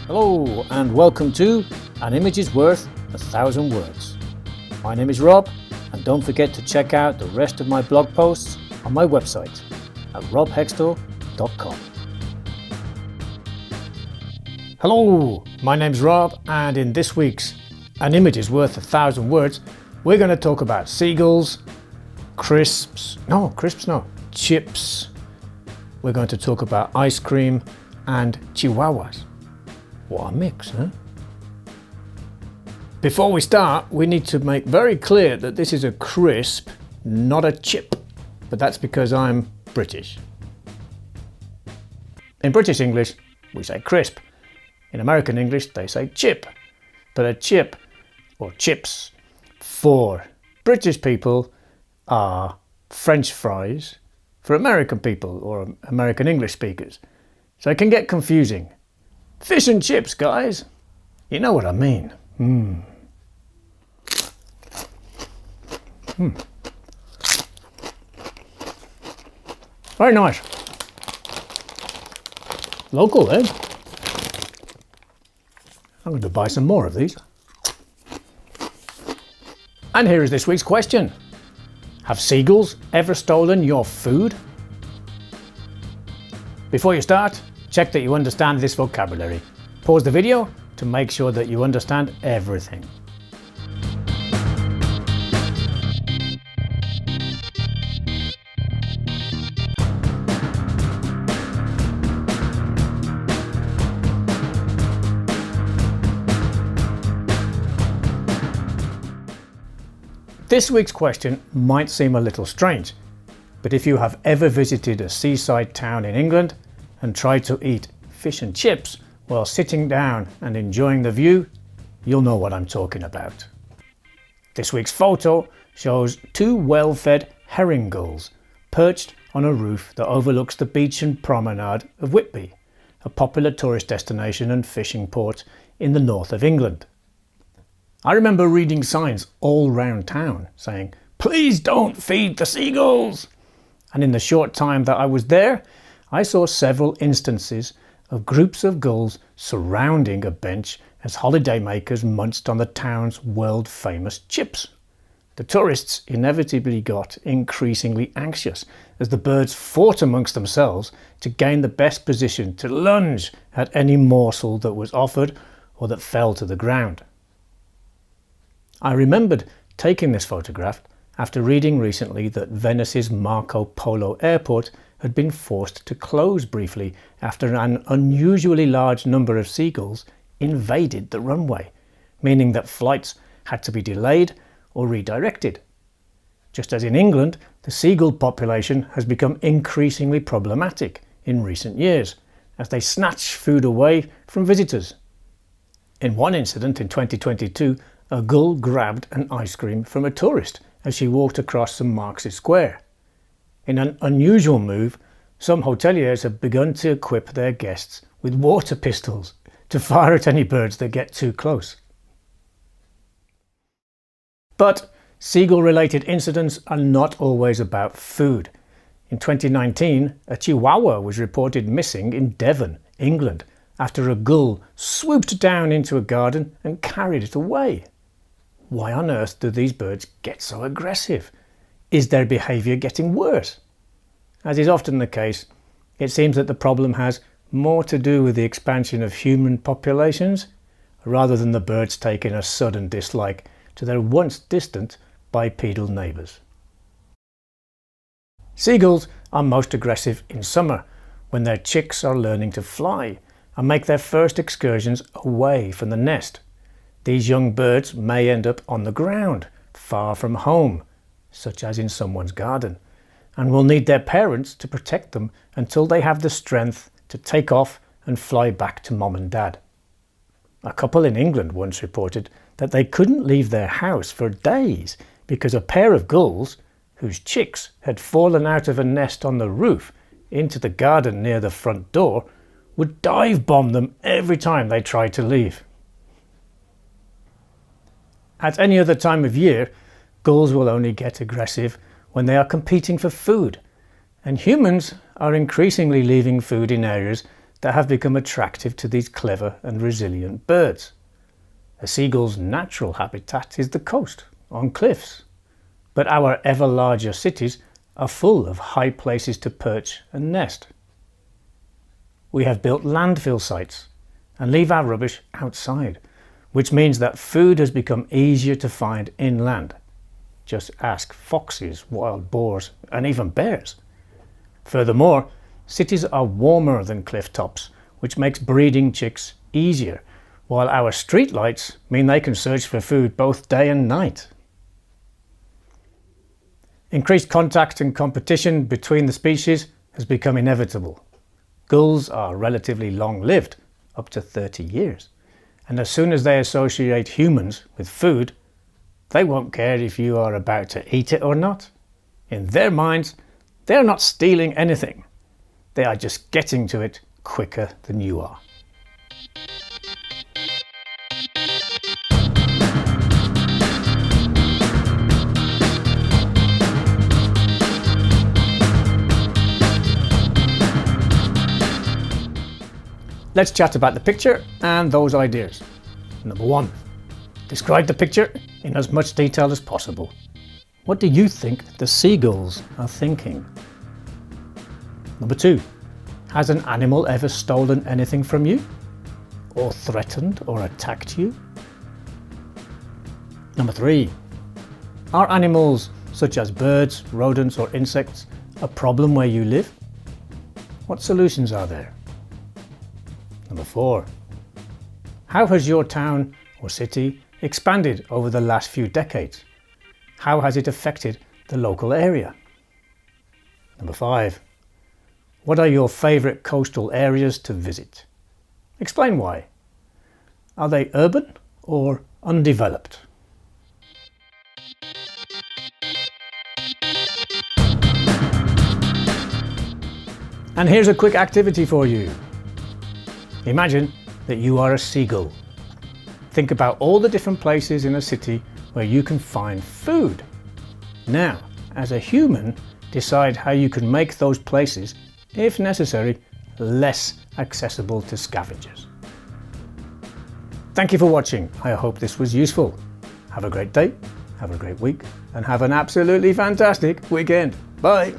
Hello and welcome to An Image is Worth 1,000 Words. My name is Rob, and don't forget to check out the rest of my blog posts on my website at robhextall.com. Hello, my name's Rob, and in this week's An Image is Worth 1,000 Words, we're going to talk about seagulls, chips. We're going to talk about ice cream and chihuahuas. What a mix, huh? Before we start, we need to make very clear that this is a crisp, not a chip. But that's because I'm British. In British English, we say crisp. In American English, they say chip. But a chip, or chips, for British people are French fries for American people or American English speakers. So it can get confusing. Fish and chips, guys. You know what I mean. Very nice. Local, eh? I'm going to buy some more of these. And here is this week's question. Have seagulls ever stolen your food? Before you start, check that you understand this vocabulary. Pause the video to make sure that you understand everything. This week's question might seem a little strange, but if you have ever visited a seaside town in England and tried to eat fish and chips while sitting down and enjoying the view, you'll know what I'm talking about. This week's photo shows two well-fed herring gulls perched on a roof that overlooks the beach and promenade of Whitby, a popular tourist destination and fishing port in the north of England. I remember reading signs all round town saying, "Please don't feed the seagulls!" And in the short time that I was there, I saw several instances of groups of gulls surrounding a bench as holidaymakers munched on the town's world-famous chips. The tourists inevitably got increasingly anxious as the birds fought amongst themselves to gain the best position to lunge at any morsel that was offered or that fell to the ground. I remembered taking this photograph after reading recently that Venice's Marco Polo airport had been forced to close briefly after an unusually large number of seagulls invaded the runway, meaning that flights had to be delayed or redirected. Just as in England, the seagull population has become increasingly problematic in recent years as they snatch food away from visitors. In one incident in 2022, a gull grabbed an ice cream from a tourist as she walked across St. Mark's Square. In an unusual move, some hoteliers have begun to equip their guests with water pistols to fire at any birds that get too close. But seagull-related incidents are not always about food. In 2019, a chihuahua was reported missing in Devon, England, after a gull swooped down into a garden and carried it away. Why on earth do these birds get so aggressive? Is their behaviour getting worse? As is often the case, it seems that the problem has more to do with the expansion of human populations rather than the birds taking a sudden dislike to their once distant bipedal neighbours. Seagulls are most aggressive in summer when their chicks are learning to fly and make their first excursions away from the nest. These young birds may end up on the ground, far from home, such as in someone's garden, and will need their parents to protect them until they have the strength to take off and fly back to mom and dad. A couple in England once reported that they couldn't leave their house for days because a pair of gulls, whose chicks had fallen out of a nest on the roof into the garden near the front door, would dive bomb them every time they tried to leave. At any other time of year, gulls will only get aggressive when they are competing for food, and humans are increasingly leaving food in areas that have become attractive to these clever and resilient birds. A seagull's natural habitat is the coast, on cliffs. But our ever larger cities are full of high places to perch and nest. We have built landfill sites and leave our rubbish outside, which means that food has become easier to find inland. Just ask foxes, wild boars, and even bears. Furthermore, cities are warmer than cliff tops, which makes breeding chicks easier, while our streetlights mean they can search for food both day and night. Increased contact and competition between the species has become inevitable. Gulls are relatively long-lived, up to 30 years, and as soon as they associate humans with food, they won't care if you are about to eat it or not. In their minds, they're not stealing anything. They are just getting to it quicker than you are. Let's chat about the picture and those ideas. Number 1. Describe the picture in as much detail as possible. What do you think the seagulls are thinking? Number 2. Has an animal ever stolen anything from you? Or threatened or attacked you? Number 3. Are animals such as birds, rodents or insects a problem where you live? What solutions are there? Number 4. How has your town or city expanded over the last few decades? How has it affected the local area? Number 5. What are your favourite coastal areas to visit? Explain why. Are they urban or undeveloped? And here's a quick activity for you. Imagine that you are a seagull. Think about all the different places in a city where you can find food. Now, as a human, decide how you can make those places, if necessary, less accessible to scavengers. Thank you for watching. I hope this was useful. Have a great day, have a great week, and have an absolutely fantastic weekend. Bye!